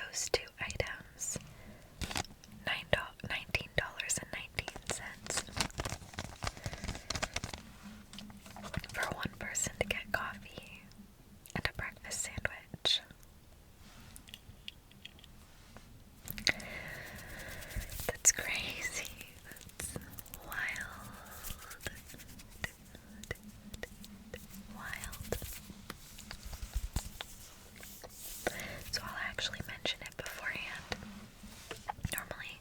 those two items, $19.19 for one person to get coffee and a breakfast sandwich. That's crazy. That's wild. Wild. So I'll actually mention it beforehand. Normally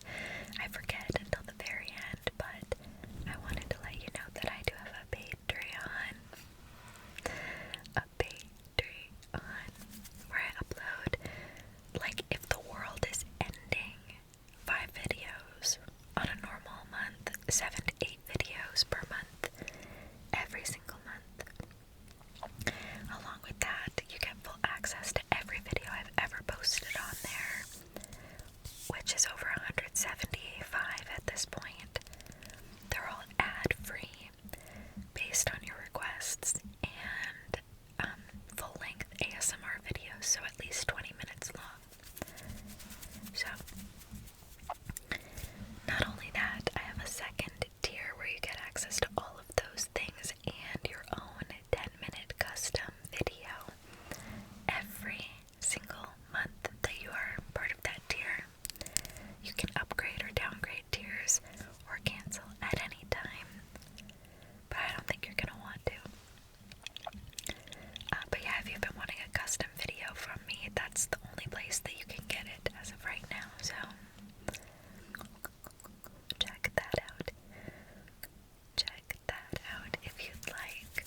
I forget until the very end, but I wanted to let you know that I do have a Patreon. A Patreon where I upload, like, if the world is ending, 5 videos on a normal month, 7 to 8 videos per month, every single month. Along with that, you get full access to every video I've ever posted on there, which is over 175 at this point. They're all ad-free, based on your requests, and full-length ASMR videos, so at least 20 minutes long. So, not only that, I have a second tier where you get access to all of those things and your own 10-minute custom video every single month that you are part of that tier. You can upgrade or downgrade tiers or cancel at any time, but I don't think you're going to want to. But yeah, if you've been wanting a custom video from me, that's the only place that you can get it as of right now, so check that out. Check that out if you'd like.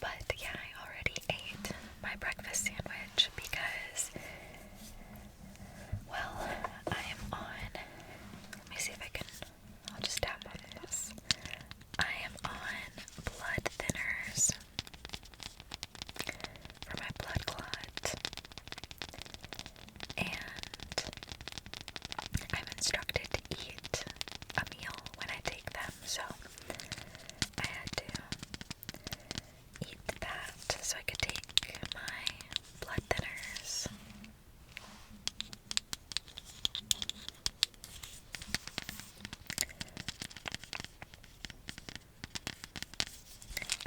But yeah, I already ate my breakfast sandwich because, well, I am on, let me see if I can, I'll just tap on this. I am on blood thinners for my blood clot, and I'm instructed to eat a meal when I take them, so I had to eat that so I could take my blood thinners.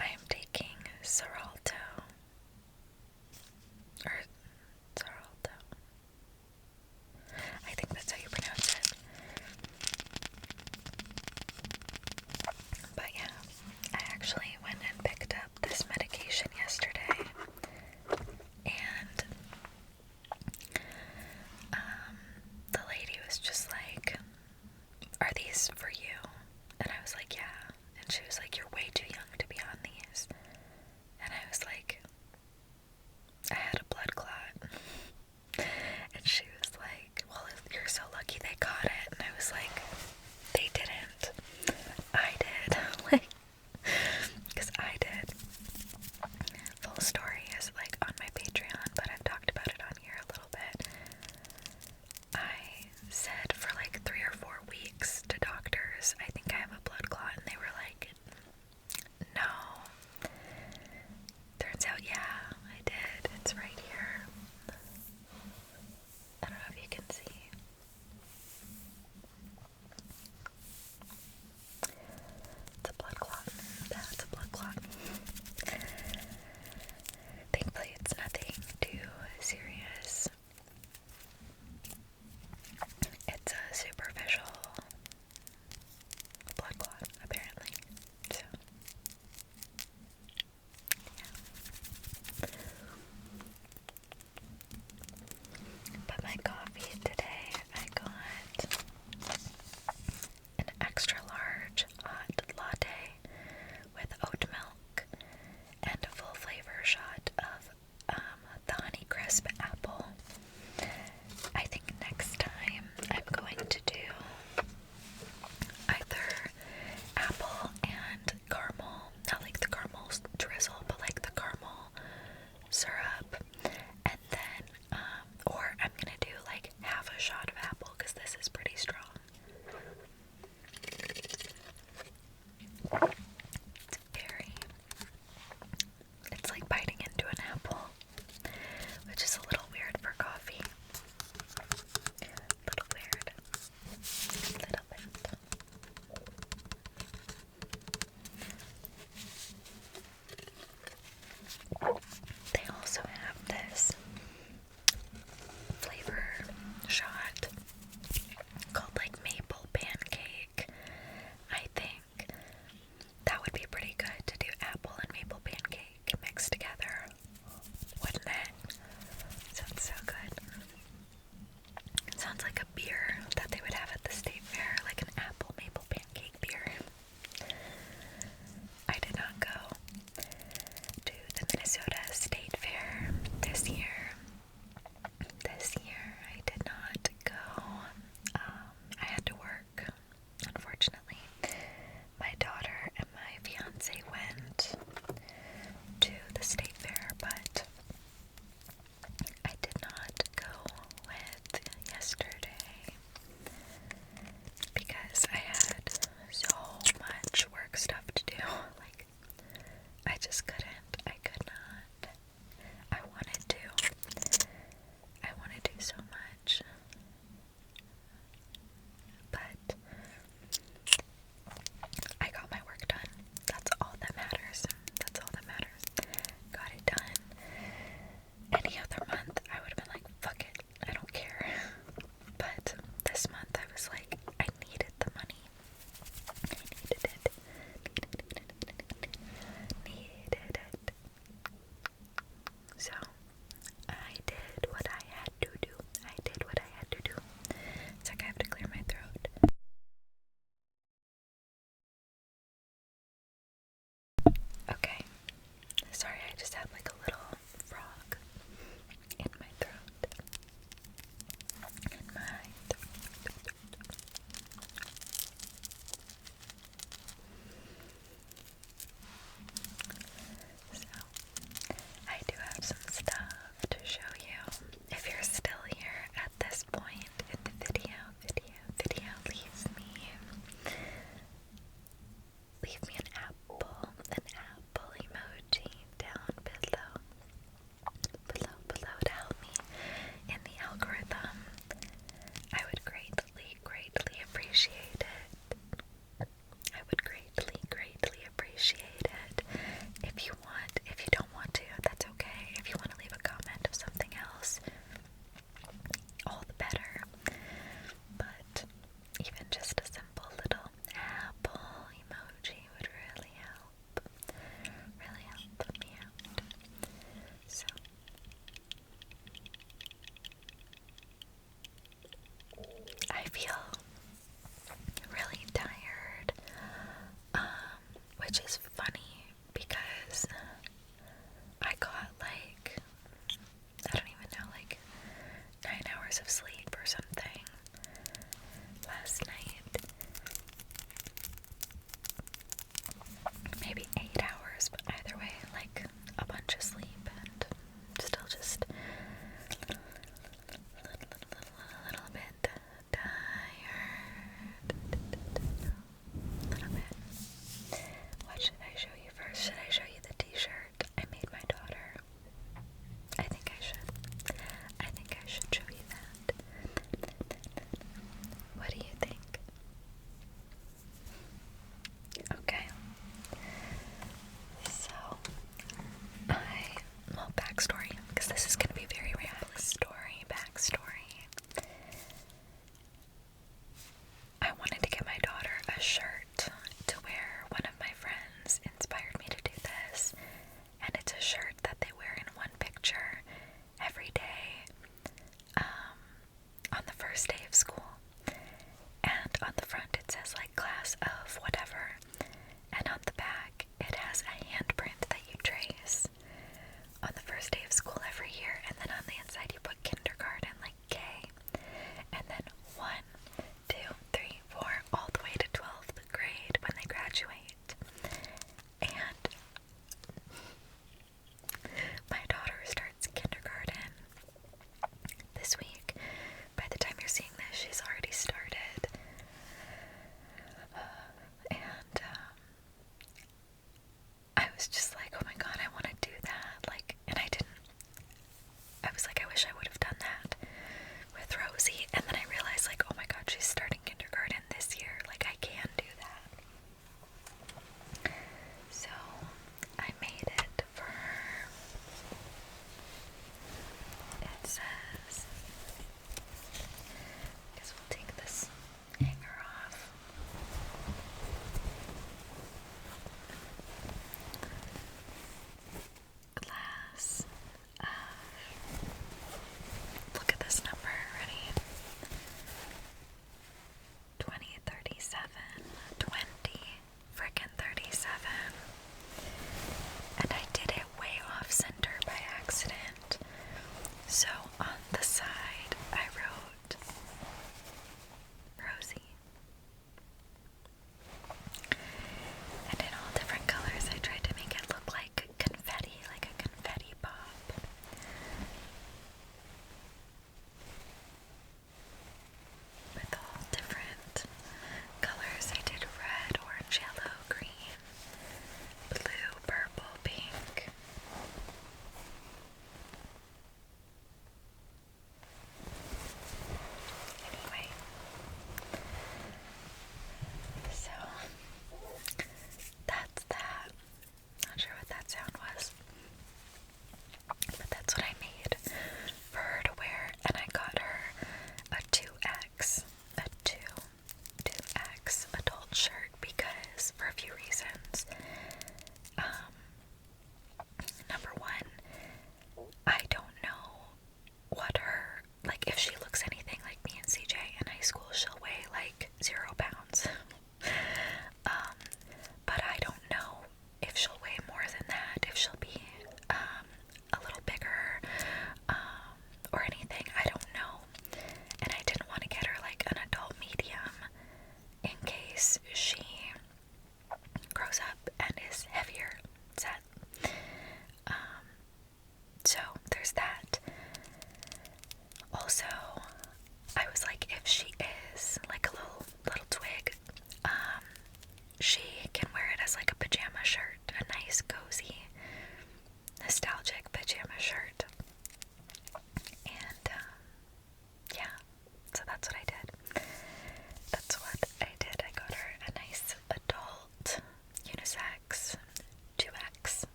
I am taking Xarelto, or Xarelto. I think that's how you pronounce it. But yeah, I actually went and picked up this medication yesterday, and the lady was just like, "Are these for you?" And I was like, "Yeah." And she was like, "You're way too young to be on these." And I was like, "I had a blood clot." And she was like, "Well, you're so lucky they caught it." And I was like, "They didn't. I did." Like, because I did. Full story is like on my Patreon, but I've talked about it on here a little bit. I said for like 3 or 4 weeks to doctors, I think I have a blood clot, and they were like, no. Turns out, yeah, I did. It's right here. I don't know if you can see. It's a blood clot. That's a blood clot. Thankfully, it's nothing too serious. It's a superficial blood clot, apparently. So, yeah.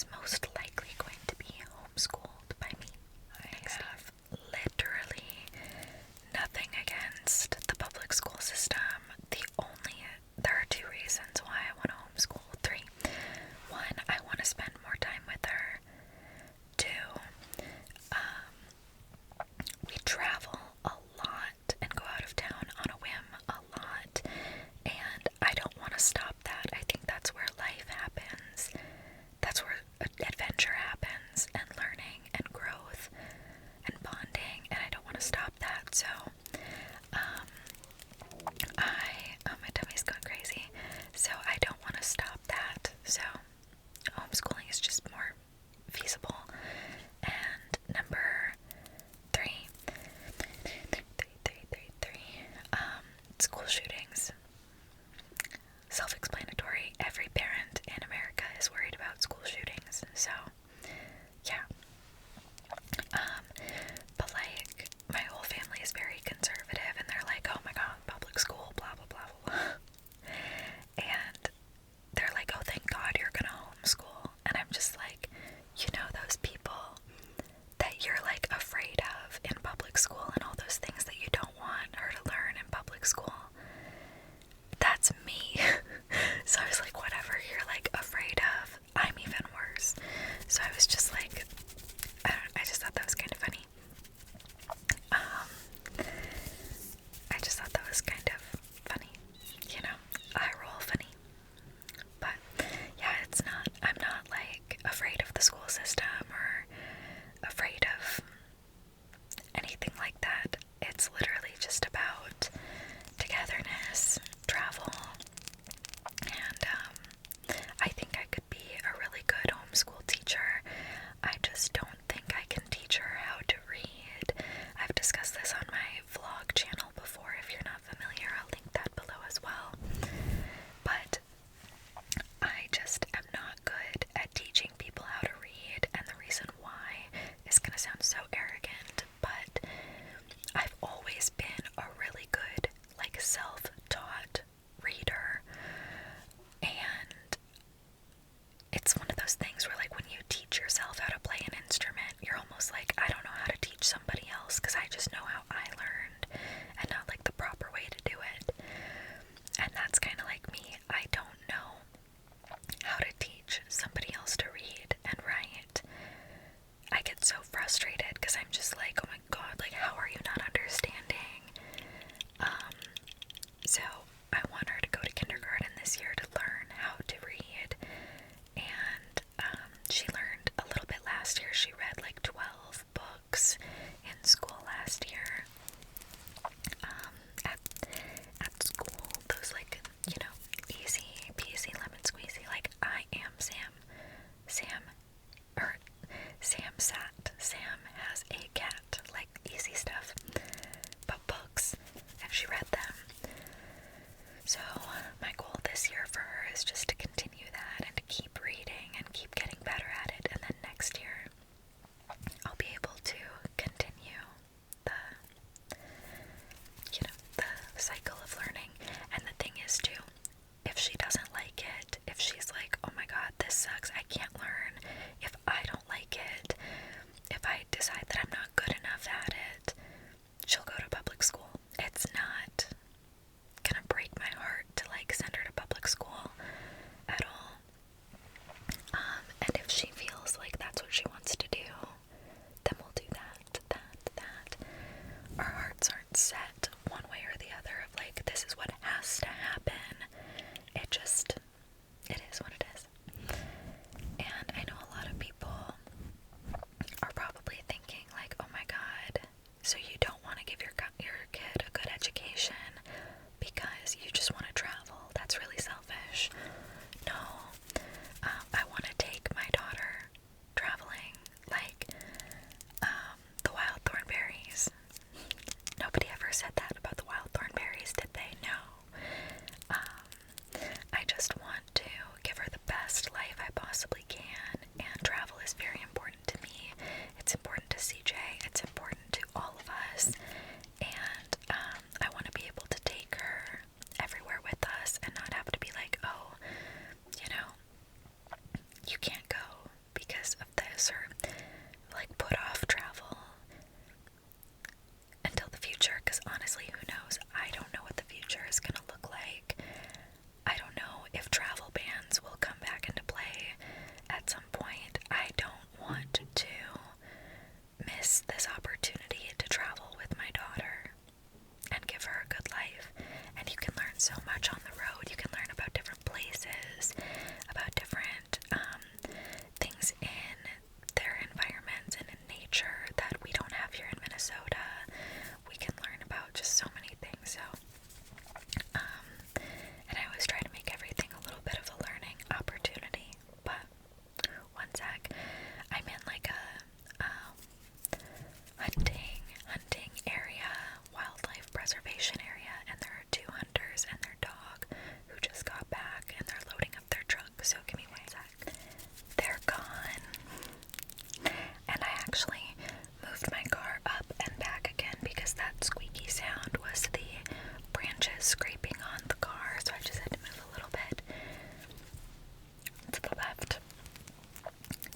is most likely going to be homeschooled by me. I have literally nothing against the public school system. There are two reasons why I want to homeschool. Three. One, I want to spend more time with her. Two, we travel a lot and go out of town on a whim a lot, and I don't want to stop that. I think that's where life happens. That's where adventure happens, and learning, and growth, and bonding, and I don't want to stop that. So, my tummy's going crazy, so I don't want to stop that. So, homeschooling is just more feasible. And number three, school shootings. Self-explanatory. Every parent in America is worried about school shootings, so yeah. But like, my whole family is very conservative, and they're like, oh my god, public school, blah blah blah blah blah. And they're like, oh thank god you're gonna homeschool. And I'm just like, you know, those people that you're like afraid of in public school, and all those things that you don't want her to learn in public school, that's me. So I was like, whatever you're like afraid of, I'm even worse. So I was just like, I just thought that was kind of funny. I just thought that was kind of funny, you know, eye roll funny. But yeah, I'm not like afraid of the school system or afraid of anything like that. It's literally just about togetherness, travel, and I think I could be a really good homeschool teacher. I just don't think I can teach her how to read. I've discussed this on my vlog channel before. If you're not familiar, I'll link that below as well. But I just am not good at teaching people how to read, and the reason why is gonna sound so arrogant, but I've always been a really good, like, self-taught reader, and it's one of those things where, like, when you teach yourself how to play an instrument, you're almost like, I don't know how to teach somebody else, because I just know how I learned, and not, like, the proper way to do it. And that's kind of like me. I don't know how to teach somebody else to read and write. I get so frustrated because I'm just like, oh my god, like, how are you not understanding? So I want her to go to kindergarten this year to learn how to read, and she learned a little bit last year. She read like 12 books in school last year. At school, those, like, you know, easy peasy lemon squeezy, like, I am Sam sat, Sam has a cat, like, easy stuff, but books, and she read them. So my goal this year for her is just to continue that and to keep reading and keep getting better at it, and then next year I'll be able to continue the cycle of learning. And the thing is too, if she doesn't like it, if she's like, oh my god, this sucks, I can't learn, if I don't like it, if I decide that I'm not good enough at it, she'll go to public school. It's not gonna break my heart to, like, send her to public school at all. And if she feels like that's what she wants to do, then we'll do that. Our hearts aren't set one way or the other of, like, this is what has to happen. It is what it is. And I know a lot of people are probably thinking, like, oh my god, this or like put off travel until the future, because honestly, who knows? I don't know what the future is gonna look like. I don't know if travel bans will come back into play at some point. I don't want to miss this opportunity to travel with my daughter and give her a good life. And you can learn so much on the road. You can learn about different places, about different things in their environments and in nature that we don't have here in Minnesota. We can learn about just so many things. So, and I always try to make everything a little bit of a learning opportunity. But one sec, I'm in like a hunting area, wildlife preservation area, and there are two hunters and their dog who just got back, and they're loading up their truck. So give me one sec. They're gone, and I actually moved my car up and back again because that squeaky sound was the branches scraping on the car, so I just had to move a little bit to the left,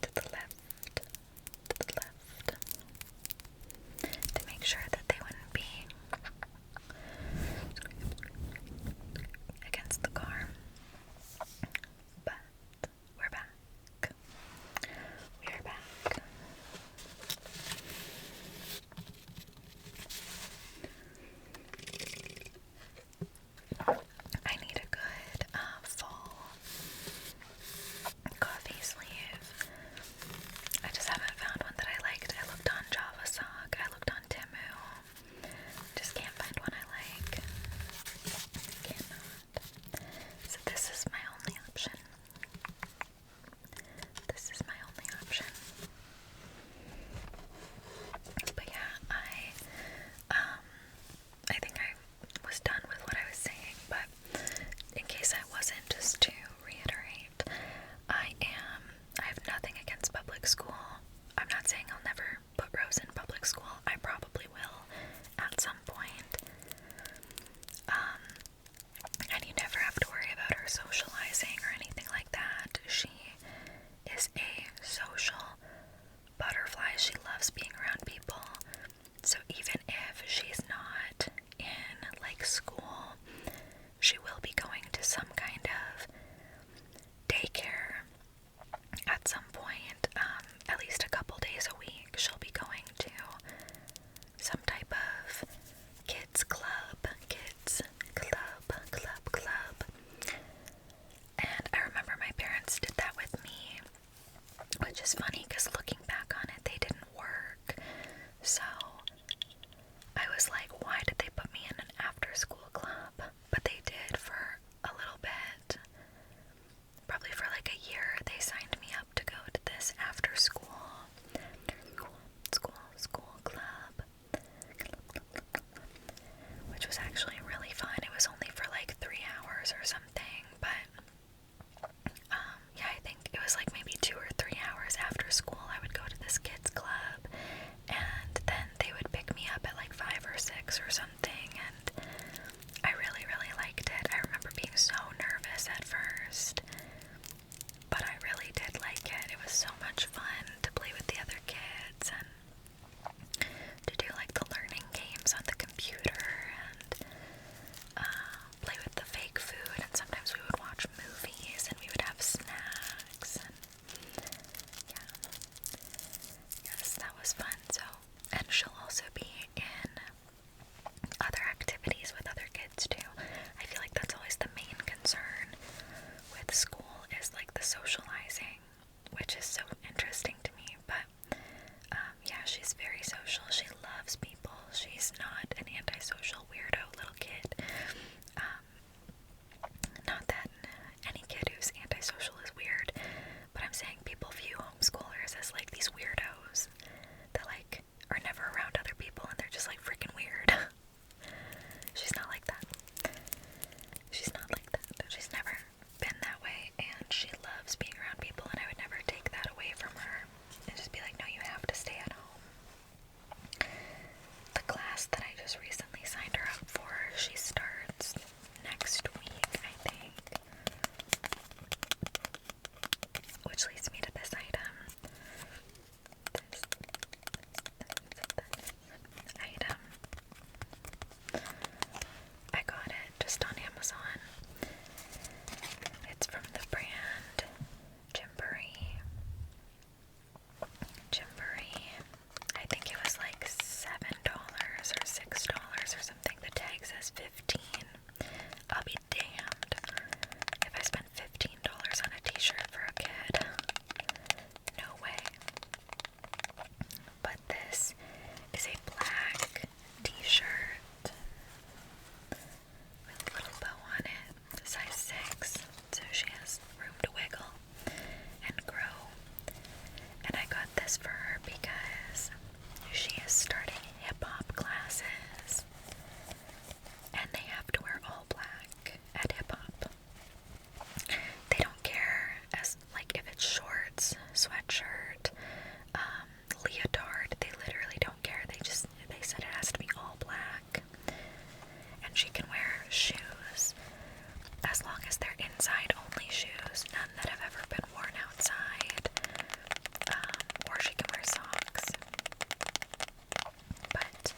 to the left, to the left, to make sure that they wouldn't be against the car. But we're back. We are back. I need a good fall coffee sleeve. I just haven't found one that I liked. I looked on JAVY, I looked on Temu. Just can't find one I like. Cannot. So this is my only option. This is my only option. But yeah, I think I was done with what I was saying, but in case I wasn't, just to reiterate, I have nothing against public school. I'm not saying I'll never put Rose in public school. I probably will at some point. And you never have to worry about her socializing or anything like that. She is a social butterfly. She loves being around people. So even if she's not in like school, she will be going to some kind of daycare at some point, at least a couple days a week. She'll be going to some type of kids club. And I remember my parents did that with me, which is funny because looking back on it, they didn't work. So I was like, why did they put me in an after-school club? But they did for a little bit. Probably for like a year, they signed me up to go to this after-school club, which was actually really fun. It was only for like 3 hours or something, but yeah, I think it was like maybe 2 or 3 hours after school I would go is for her because she is starting hip-hop classes, and they have to wear all black at hip-hop. They don't care as, like, if it's shorts, sweatshirt, leotard, they literally don't care. They said it has to be all black. And she can wear shoes as long as they're inside only shoes, none that have ever been worn outside. Or she can wear socks. But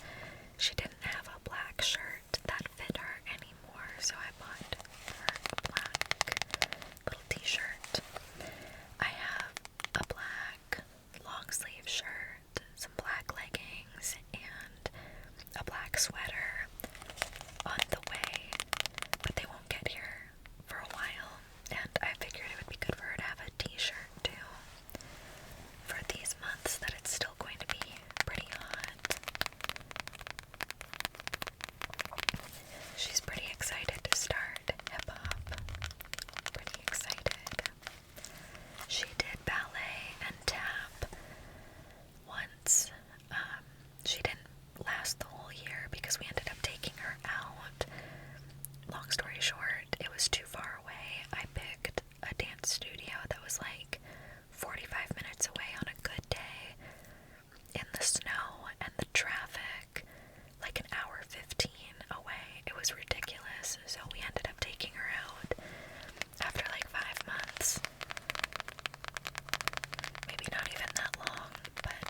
she didn't have a black shirt that fit her anymore, so I bought her a black little t-shirt. I have a black long sleeve shirt, some black leggings, and a black sweater on the way, but they won't get here for a while, and I figured it would be good for her to have a t-shirt too for these months that it's still going to be pretty hot. She's pretty excited to start hip-hop. Pretty excited. She did ballet and tap once. She didn't last the whole year because we ended up taking her out. Long story short, it was too far away. I picked a dance studio that was like 45 minutes away on a good day in the snow and the traffic, like an hour 15 away. It was ridiculous, so we ended up taking her out after like 5 months. Maybe not even that long, but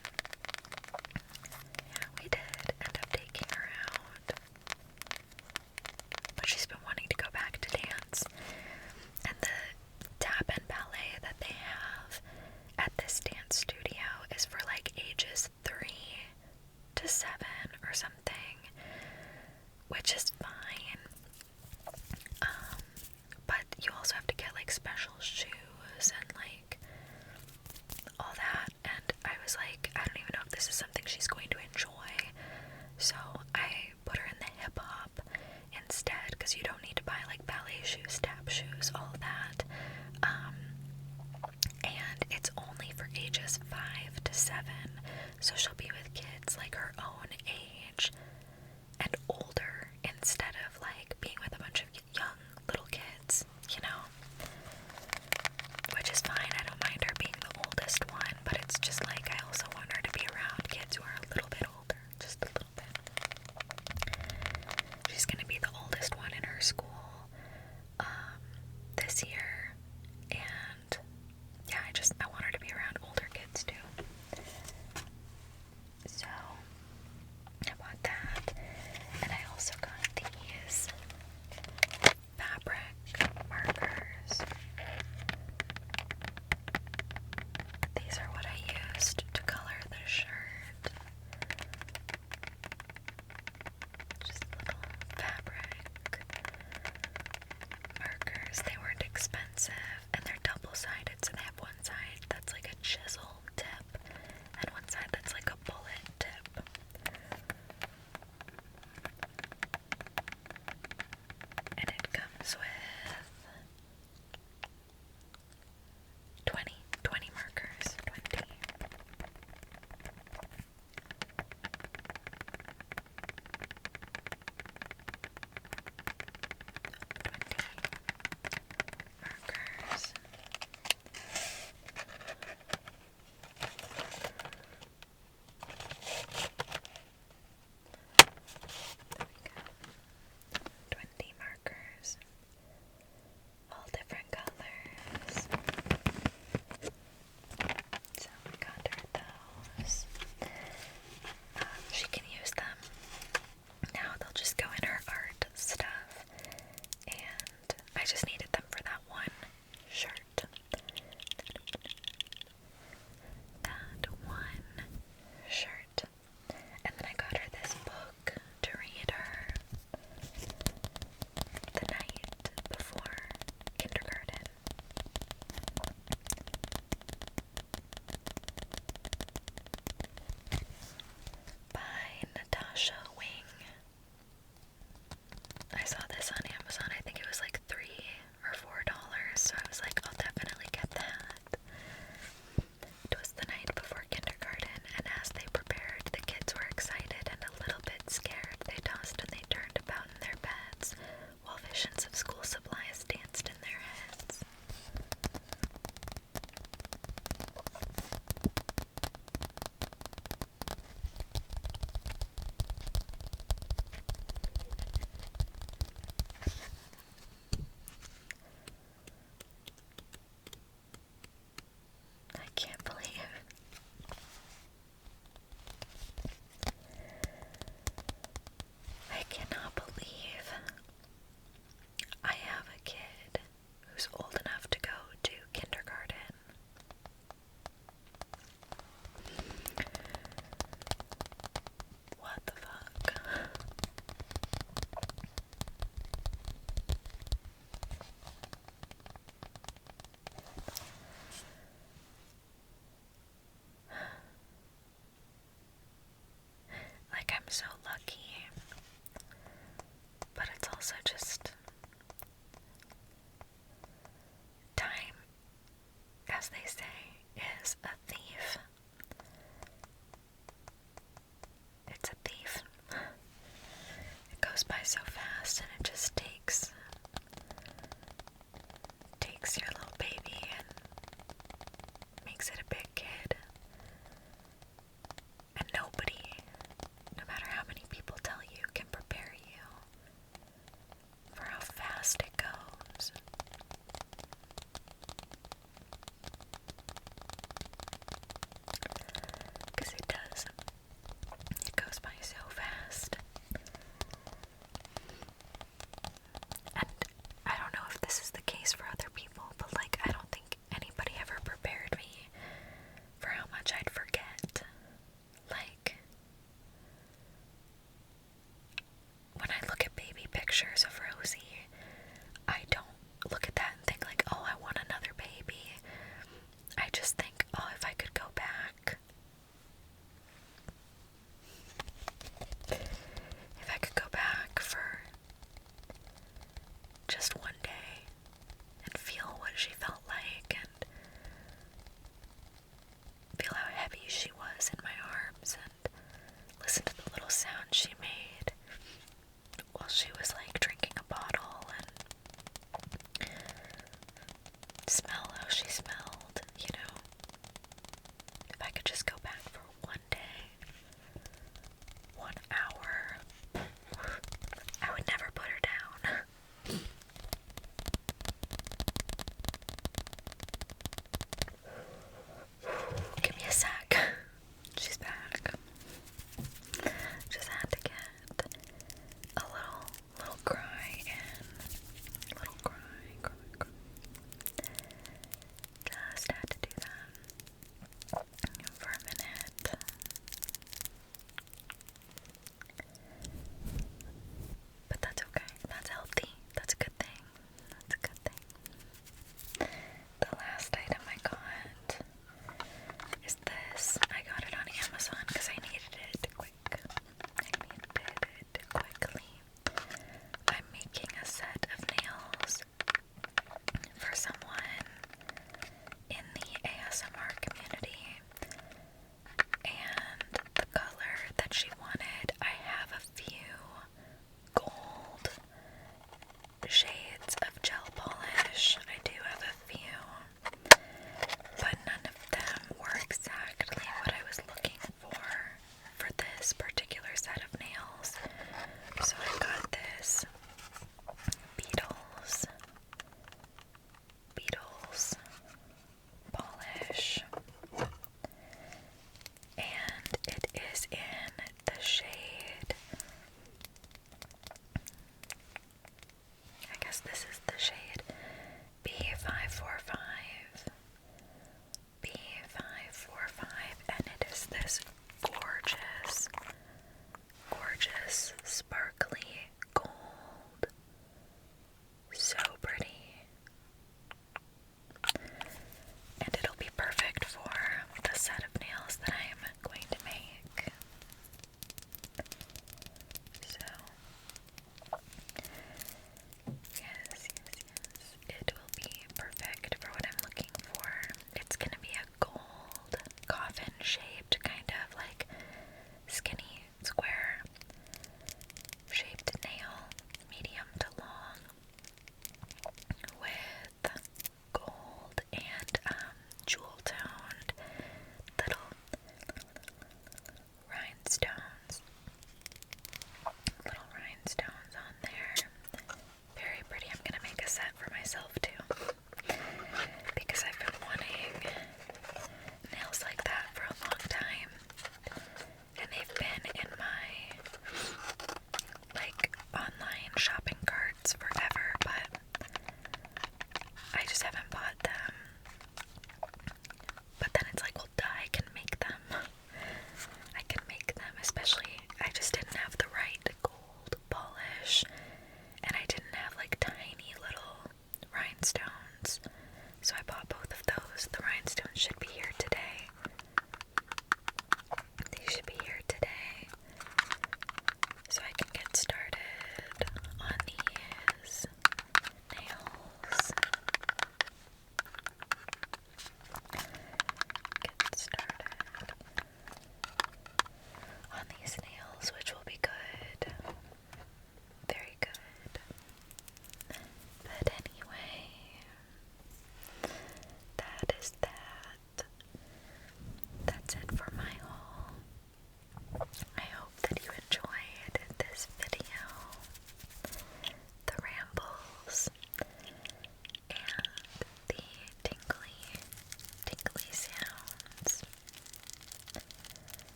yeah, we did end up taking her out. But she's been wanting to go back to dance, and the tap and ballet that they have at this dance studio is for like ages 3 to 7 or something, which is fine. But you also have to get like special shoes and like all that, and I was like, I don't even know if this is something she's going to enjoy, so I put her in the hip-hop instead, because you don't need to buy like ballet shoes, tap shoes, all of that, and it's only for ages 5 to 7, so she'll be with kids like her own age and older, instead of like being with a bunch of young little kids, you know, which is fine. I don't mind her being the oldest one, but it's just like I also want her to be around kids who are a little bit older, just a little bit. She's gonna be the oldest one in her school this year, and yeah, I want her to be around older kids too. So I bought that. lucky.